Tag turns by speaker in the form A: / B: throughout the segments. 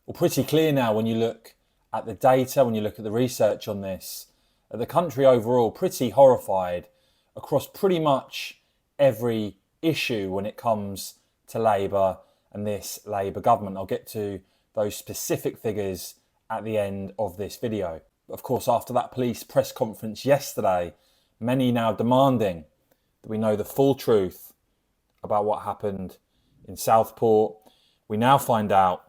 A: Well, pretty clear now when you look at the data, when you look at the research on this, that the country overall pretty horrified across pretty much every issue when it comes to Labour and this Labour government. I'll get to those specific figures at the end of this video. But of course, after that police press conference yesterday, many now demanding that we know the full truth about what happened in Southport. We now find out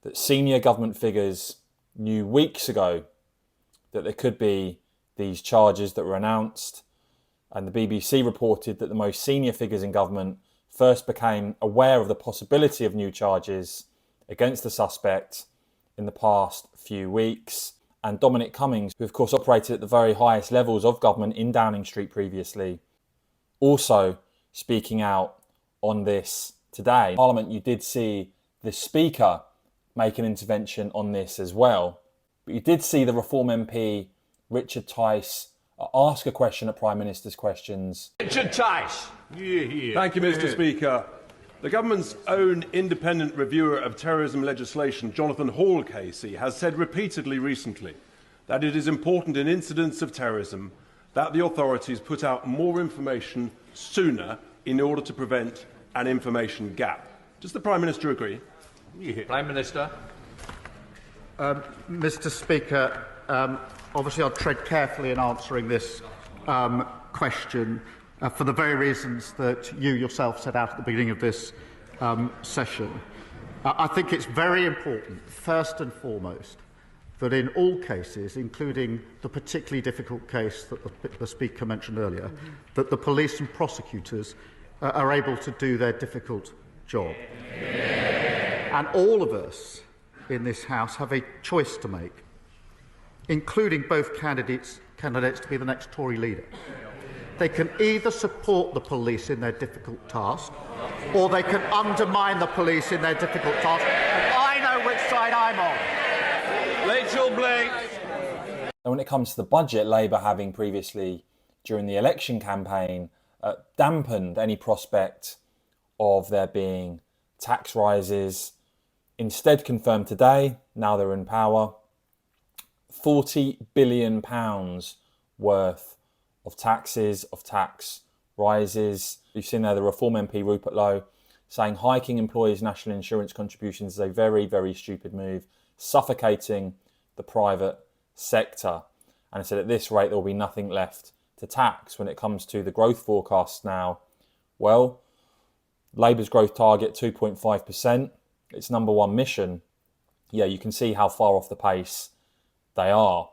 A: that senior government figures knew weeks ago that there could be these charges that were announced, and the BBC reported that the most senior figures in government first became aware of the possibility of new charges against the suspect in the past few weeks. And Dominic Cummings, who of course operated at the very highest levels of government in Downing Street previously, also speaking out on this today. In Parliament, you did see the Speaker make an intervention on this as well. But you did see the Reform MP, Richard Tice, ask a question at Prime Minister's Questions.
B: Richard Tice.
C: Thank you, Mr. Speaker. The government's own independent reviewer of terrorism legislation, Jonathan Hall KC, has said repeatedly recently that it is important in incidents of terrorism that the authorities put out more information sooner in order to prevent an information gap. Does the Prime Minister agree?
B: Prime Minister.
D: Mr. Speaker, obviously I'll tread carefully in answering this question for the very reasons that you yourself set out at the beginning of this session. I think it's very important, first and foremost, that in all cases, including the particularly difficult case that the Speaker mentioned earlier, that the police and prosecutors are able to do their difficult job. And all of us in this House have a choice to make, including both candidates to be the next Tory leader. They can either support the police in their difficult task, or they can undermine the police in their difficult task. And I know which side I'm on.
B: Rachel Blake.
A: And when it comes to the budget, Labour having previously, during the election campaign, dampened any prospect of there being tax rises, instead confirmed today, now they're in power, £40 billion worth of taxes, of tax rises. You've seen there the Reform MP Rupert Lowe saying hiking employees' national insurance contributions is a very, very stupid move, suffocating the private sector. And I said at this rate there will be nothing left to tax. When it comes to the growth forecasts now, well, Labour's growth target 2.5%, its number one mission. Yeah, you can see how far off the pace they are.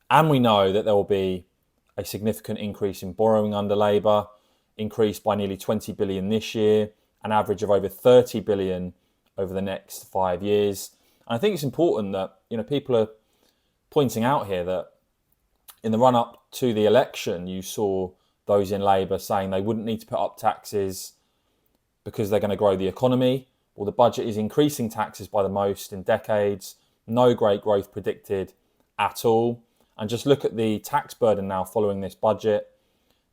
A: And we know that there will be a significant increase in borrowing under Labour, increased by nearly 20 billion this year, an average of over 30 billion over the next 5 years. And I think it's important that, people are pointing out here that in the run-up to the election, you saw those in Labour saying they wouldn't need to put up taxes because they're going to grow the economy. Well, the budget is increasing taxes by the most in decades. No great growth predicted at all. And just look at the tax burden now following this budget.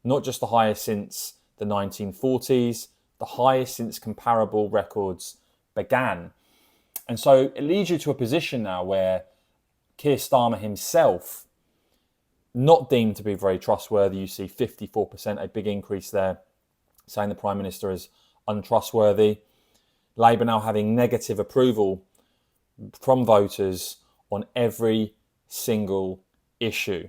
A: Not just the highest since the 1940s, the highest since comparable records began. And so it leads you to a position now where Keir Starmer himself, not deemed to be very trustworthy, you see 54%, a big increase there, saying the Prime Minister is untrustworthy. Labour now having negative approval from voters on every single issue.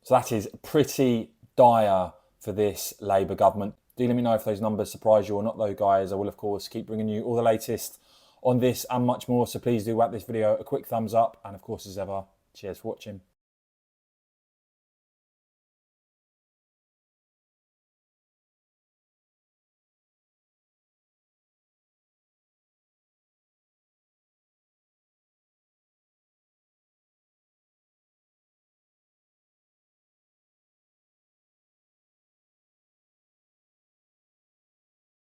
A: So that is pretty dire for this Labour government. Do let me know if those numbers surprise you or not though, guys. I will, of course, keep bringing you all the latest on this and much more. So please do whack this video a quick thumbs up. And of course, as ever, cheers for watching.